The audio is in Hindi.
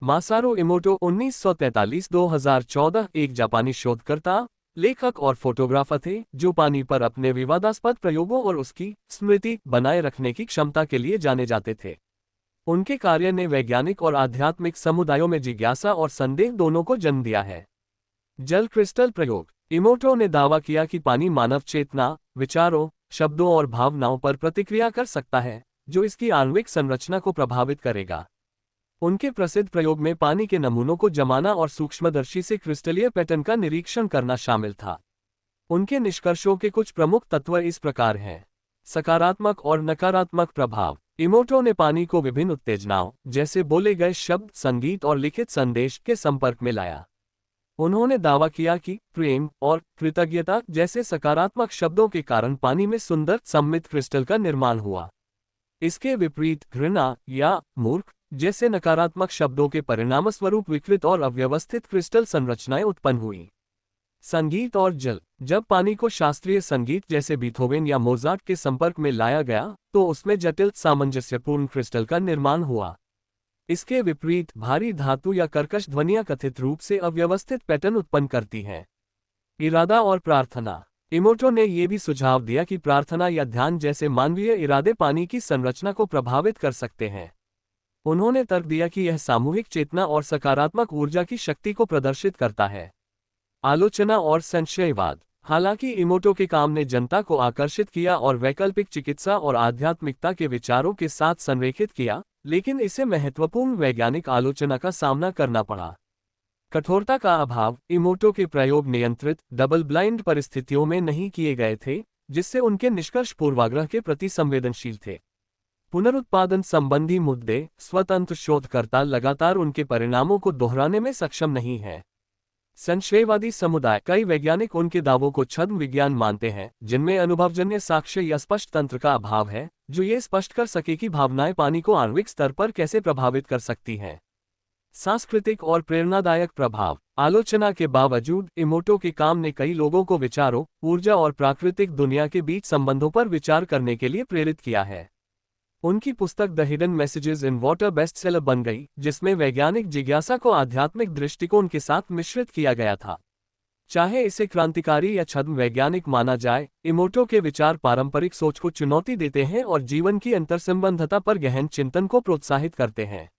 मासारू इमोटो 1943-2014 एक जापानी शोधकर्ता, लेखक और फोटोग्राफर थे जो पानी पर अपने विवादास्पद प्रयोगों और उसकी स्मृति बनाए रखने की क्षमता के लिए जाने जाते थे। उनके कार्य ने वैज्ञानिक और आध्यात्मिक समुदायों में जिज्ञासा और संदेह दोनों को जन्म दिया है। जल क्रिस्टल प्रयोग। इमोटो ने दावा किया कि पानी मानव चेतना, विचारों, शब्दों और भावनाओं पर प्रतिक्रिया कर सकता है, जो इसकी आणविक संरचना को प्रभावित करेगा। उनके प्रसिद्ध प्रयोग में पानी के नमूनों को जमाना और सूक्ष्मदर्शी से क्रिस्टलीय पैटर्न का निरीक्षण करना शामिल था। उनके निष्कर्षों के कुछ प्रमुख तत्व इस प्रकार हैं। सकारात्मक और नकारात्मक प्रभाव। इमोटो ने पानी को विभिन्न उत्तेजनाओं, जैसे बोले गए शब्द, संगीत और लिखित संदेश के संपर्क में लाया। उन्होंने दावा किया कि प्रेम और कृतज्ञता जैसे सकारात्मक शब्दों के कारण पानी में सुंदर सममित क्रिस्टल का निर्माण हुआ। इसके विपरीत घृणा या मूर्ख जैसे नकारात्मक शब्दों के परिणामस्वरूप विकृत और अव्यवस्थित क्रिस्टल संरचनाएं उत्पन्न हुई। संगीत और जल। जब पानी को शास्त्रीय संगीत जैसे बीथोवेन या मोजार्ट के संपर्क में लाया गया तो उसमें जटिल सामंजस्यपूर्ण क्रिस्टल का निर्माण हुआ। इसके विपरीत भारी धातु या कर्कश ध्वनियां कथित रूप से अव्यवस्थित पैटर्न उत्पन्न करती हैं। इरादा और प्रार्थना। इमोटो ने यह भी सुझाव दिया कि प्रार्थना या ध्यान जैसे मानवीय इरादे पानी की संरचना को प्रभावित कर सकते हैं। उन्होंने तर्क दिया कि यह सामूहिक चेतना और सकारात्मक ऊर्जा की शक्ति को प्रदर्शित करता है। आलोचना और संशयवाद। हालांकि इमोटो के काम ने जनता को आकर्षित किया और वैकल्पिक चिकित्सा और आध्यात्मिकता के विचारों के साथ संरेखित किया, लेकिन इसे महत्वपूर्ण वैज्ञानिक आलोचना का सामना करना पड़ा। कठोरता का अभाव। इमोटो के प्रयोग नियंत्रित, डबल ब्लाइंड परिस्थितियों में नहीं किए गए थे, जिससे उनके निष्कर्ष पूर्वाग्रह के प्रति संवेदनशील थे। पुनरुत्पादन संबंधी मुद्दे। स्वतंत्र शोधकर्ता लगातार उनके परिणामों को दोहराने में सक्षम नहीं है। संशयवादी समुदाय। कई वैज्ञानिक उनके दावों को छद्म विज्ञान मानते हैं, जिनमें अनुभवजन्य साक्ष्य या स्पष्ट तंत्र का अभाव है, जो ये स्पष्ट कर सके कि भावनाएं पानी को आणविक स्तर पर कैसे प्रभावित कर सकती हैं। सांस्कृतिक और प्रेरणादायक प्रभाव। आलोचना के बावजूद इमोटो के काम ने कई लोगों को विचारों, ऊर्जा और प्राकृतिक दुनिया के बीच संबंधों पर विचार करने के लिए प्रेरित किया है। उनकी पुस्तक the hidden messages in water bestseller बन गई, जिसमें वैज्ञानिक जिज्ञासा को आध्यात्मिक दृष्टिकोण के साथ मिश्रित किया गया था। चाहे इसे क्रांतिकारी या छद्म वैज्ञानिक माना जाए, इमोटो के विचार पारंपरिक सोच को चुनौती देते हैं और जीवन की अंतर्संबंधता पर गहन चिंतन को प्रोत्साहित करते हैं।